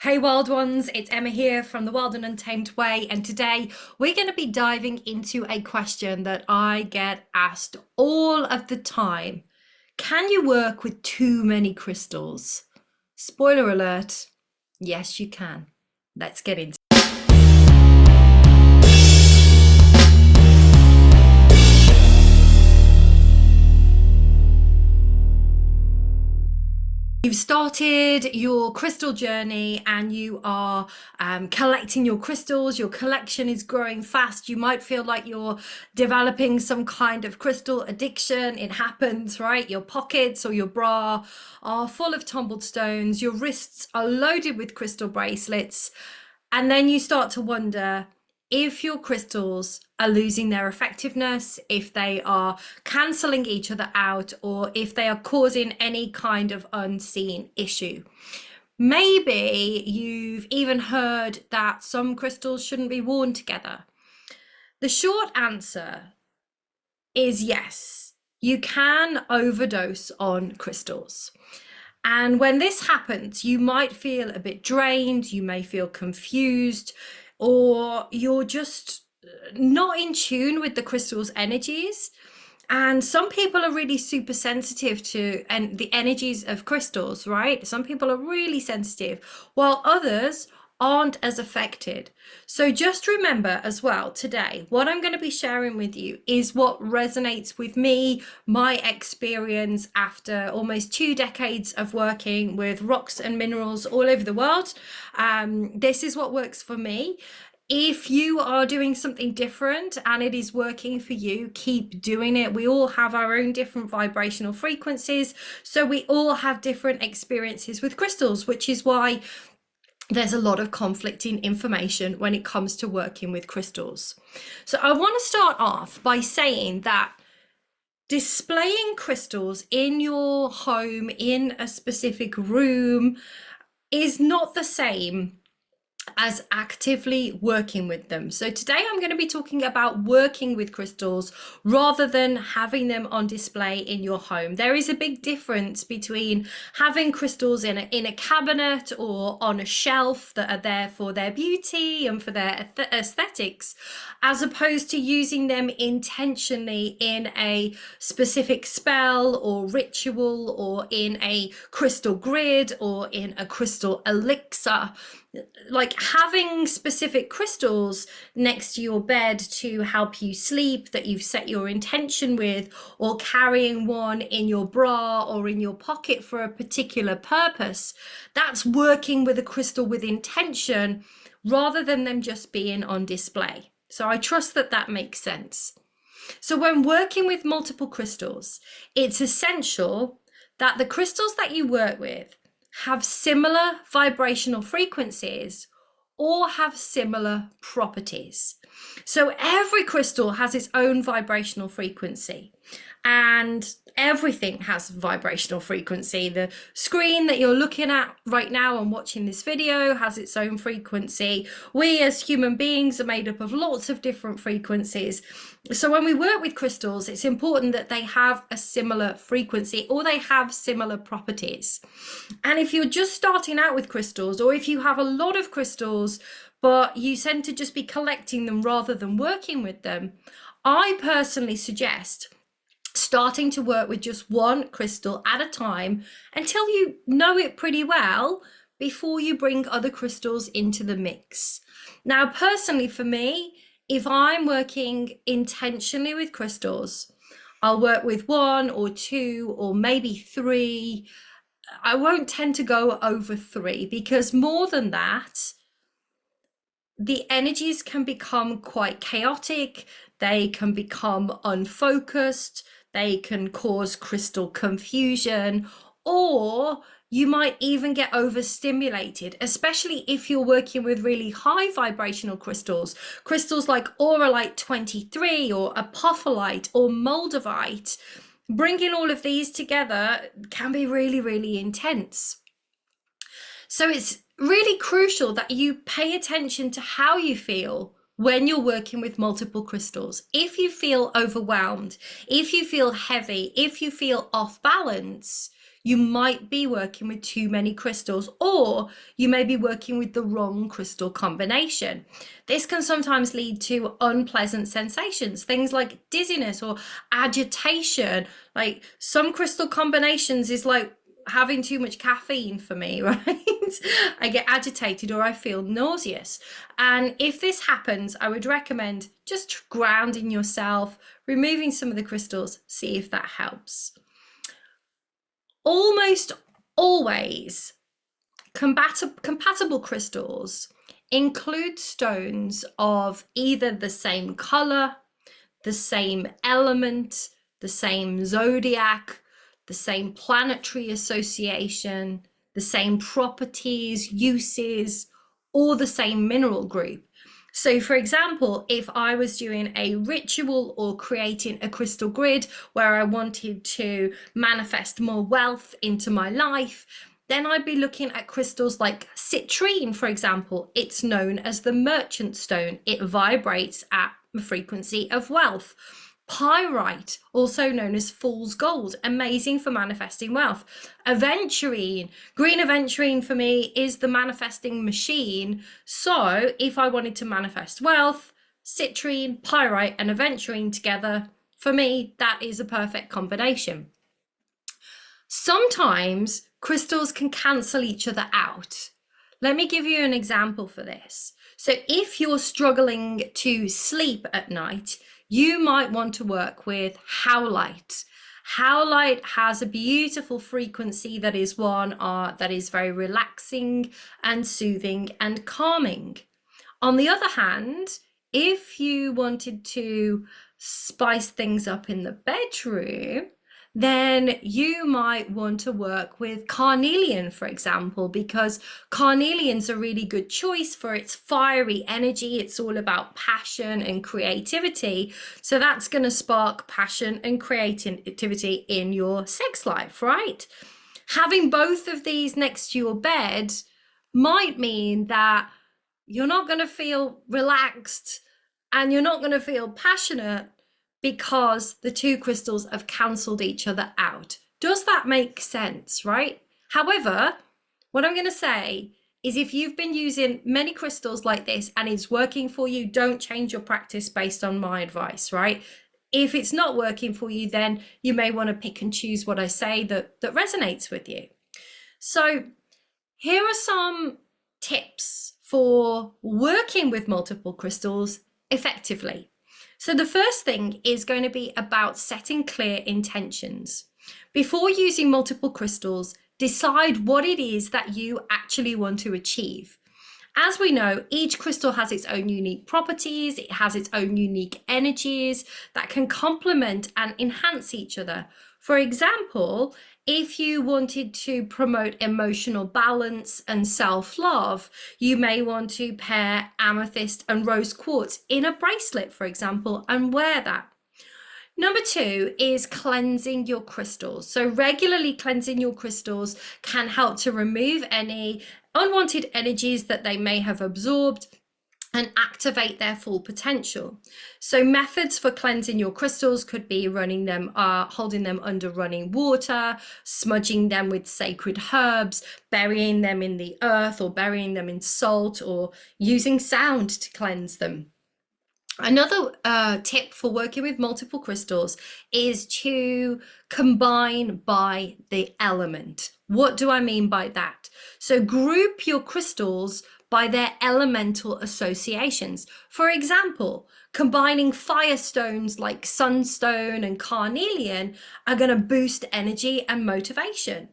Hey wild ones, it's Emma here from the Wild and Untamed Way, and today we're going to be diving into a question that I get asked all of the time. Can you work with too many crystals? Spoiler alert, yes you can. Let's get into it. You've started your crystal journey and you are collecting your crystals. Your collection is growing fast. You might feel like you're developing some kind of crystal addiction. It happens, right? Your pockets or your bra are full of tumbled stones. Your wrists are loaded with crystal bracelets. And then you start to wonder if your crystals are losing their effectiveness, if they are cancelling each other out, or if they are causing any kind of unseen issue. Maybe you've even heard that some crystals shouldn't be worn together. The short answer is yes, you can overdose on crystals. And when this happens, you might feel a bit drained, you may feel confused, or you're just not in tune with the crystal's energies. And some people are really super sensitive to the energies of crystals, right? Some people are really sensitive, while others aren't as affected. So just remember as well today, what I'm going to be sharing with you is what resonates with me, my experience after almost 2 decades of working with rocks and minerals all over the world. This is what works for me. If you are doing something different and it is working for you, keep doing it. We all have our own different vibrational frequencies, so we all have different experiences with crystals, which is why there's a lot of conflicting information when it comes to working with crystals. So I want to start off by saying that displaying crystals in your home, in a specific room, is not the same as actively working with them. So today I'm going to be talking about working with crystals rather than having them on display in your home. There is a big difference between having crystals in a cabinet or on a shelf that are there for their beauty and for their aesthetics, as opposed to using them intentionally in a specific spell or ritual, or in a crystal grid, or in a crystal elixir. Like having specific crystals next to your bed to help you sleep that you've set your intention with, or carrying one in your bra or in your pocket for a particular purpose, that's working with a crystal with intention rather than them just being on display. So I trust that that makes sense. So when working with multiple crystals, it's essential that the crystals that you work with have similar vibrational frequencies or have similar properties. So every crystal has its own vibrational frequency, and everything has vibrational frequency. The screen that you're looking at right now and watching this video has its own frequency. We as human beings are made up of lots of different frequencies. So when we work with crystals, it's important that they have a similar frequency or they have similar properties. And if you're just starting out with crystals, or if you have a lot of crystals but you tend to just be collecting them rather than working with them, I personally suggest starting to work with just one crystal at a time until you know it pretty well before you bring other crystals into the mix. Now, personally for me, if I'm working intentionally with crystals, I'll work with 1 or 2 or maybe 3. I won't tend to go over 3, because more than that, the energies can become quite chaotic. They can become unfocused. They can cause crystal confusion, or you might even get overstimulated, especially if you're working with really high vibrational crystals, crystals like Auralite 23 or Apophyllite or Moldavite. Bringing all of these together can be really, really intense. So it's really crucial that you pay attention to how you feel when you're working with multiple crystals. If you feel overwhelmed, if you feel heavy, if you feel off balance, you might be working with too many crystals, or you may be working with the wrong crystal combination. This can sometimes lead to unpleasant sensations, things like dizziness or agitation. Like some crystal combinations is like having too much caffeine for me, right? I get agitated or I feel nauseous. And if this happens, I would recommend just grounding yourself, removing some of the crystals, see if that helps. Almost always, compatible crystals include stones of either the same color, the same element, the same zodiac, the same planetary association, the same properties, uses, or the same mineral group. So for example, if I was doing a ritual or creating a crystal grid where I wanted to manifest more wealth into my life, then I'd be looking at crystals like citrine, for example. It's known as the merchant stone. It vibrates at the frequency of wealth. Pyrite, also known as fool's gold, amazing for manifesting wealth. Aventurine, green aventurine for me is the manifesting machine. So if I wanted to manifest wealth, citrine, pyrite, and aventurine together, for me, that is a perfect combination. Sometimes crystals can cancel each other out. Let me give you an example for this. So if you're struggling to sleep at night, you might want to work with howlite. Howlite has a beautiful frequency that is one that is very relaxing and soothing and calming. On the other hand, if you wanted to spice things up in the bedroom, then you might want to work with carnelian, for example, because carnelian's a really good choice for its fiery energy. It's all about passion and creativity. So that's going to spark passion and creativity in your sex life, right? Having both of these next to your bed might mean that you're not going to feel relaxed and you're not going to feel passionate, because the two crystals have cancelled each other out. Does that make sense, right? However, what I'm going to say is if you've been using many crystals like this and it's working for you, don't change your practice based on my advice, right? If it's not working for you, then you may want to pick and choose what I say that resonates with you. So here are some tips for working with multiple crystals effectively. So the first thing is going to be about setting clear intentions. Before using multiple crystals, decide what it is that you actually want to achieve. As we know, each crystal has its own unique properties, it has its own unique energies that can complement and enhance each other. For example, if you wanted to promote emotional balance and self-love, you may want to pair amethyst and rose quartz in a bracelet, for example, and wear that. Number 2 is cleansing your crystals. So regularly cleansing your crystals can help to remove any unwanted energies that they may have absorbed and activate their full potential. So methods for cleansing your crystals could be running them, holding them under running water, smudging them with sacred herbs, burying them in the earth or burying them in salt, or using sound to cleanse them. Another tip for working with multiple crystals is to combine by the element. What do I mean by that? So group your crystals by their elemental associations. For example, combining fire stones like sunstone and carnelian are going to boost energy and motivation.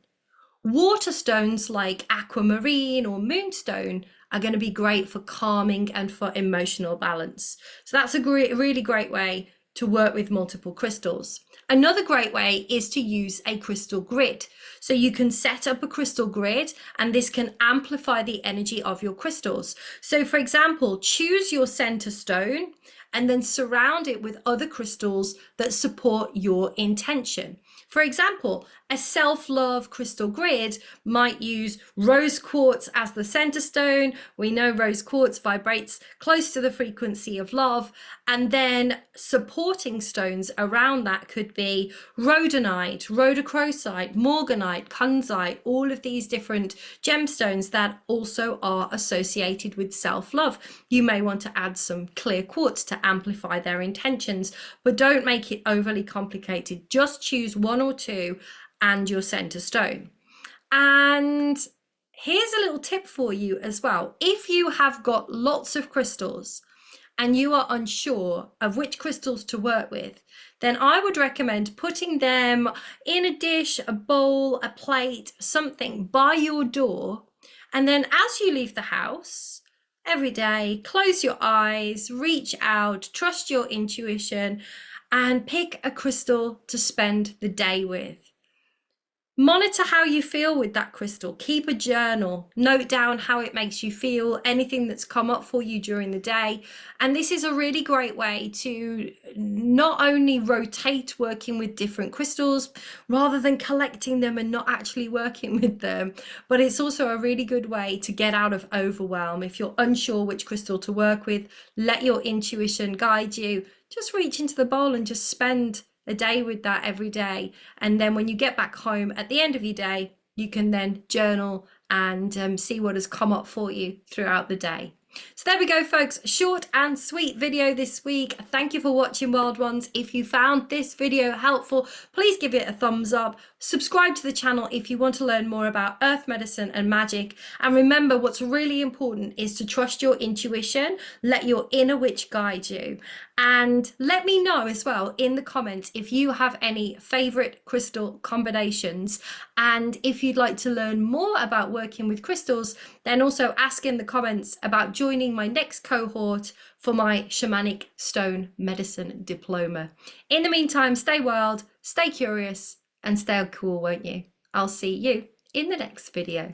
Water stones like aquamarine or moonstone are going to be great for calming and for emotional balance. So that's a really great way to work with multiple crystals. Another great way is to use a crystal grid. So you can set up a crystal grid and this can amplify the energy of your crystals. So for example, choose your center stone and then surround it with other crystals that support your intention. For example, a self-love crystal grid might use rose quartz as the center stone. We know rose quartz vibrates close to the frequency of love. And then supporting stones around that could be rhodonite, rhodochrosite, morganite, kunzite, all of these different gemstones that also are associated with self-love. You may want to add some clear quartz to amplify their intentions, but don't make it overly complicated. Just choose one or two and your center stone. And here's a little tip for you as well. If you have got lots of crystals and you are unsure of which crystals to work with, then I would recommend putting them in a dish, a bowl, a plate, something by your door. And then as you leave the house every day, close your eyes, reach out, trust your intuition, and pick a crystal to spend the day with. Monitor how you feel with that crystal. Keep a journal. Note down how it makes you feel, anything that's come up for you during the day. And this is a really great way to not only rotate working with different crystals rather than collecting them and not actually working with them, but it's also a really good way to get out of overwhelm. If you're unsure which crystal to work with, let your intuition guide you. Just reach into the bowl and just spend a day with that every day. And then when you get back home at the end of your day, you can then journal and see what has come up for you throughout the day. So there we go, folks. Short and sweet video this week. Thank you for watching, Wild Ones. If you found this video helpful, please give it a thumbs up. Subscribe to the channel if you want to learn more about earth medicine and magic. And remember, what's really important is to trust your intuition. Let your inner witch guide you. And let me know as well in the comments if you have any favorite crystal combinations. And if you'd like to learn more about working with crystals, then also ask in the comments about joining my next cohort for my shamanic stone medicine diploma. In the meantime, stay wild, stay curious, and stay cool, won't you? I'll see you in the next video.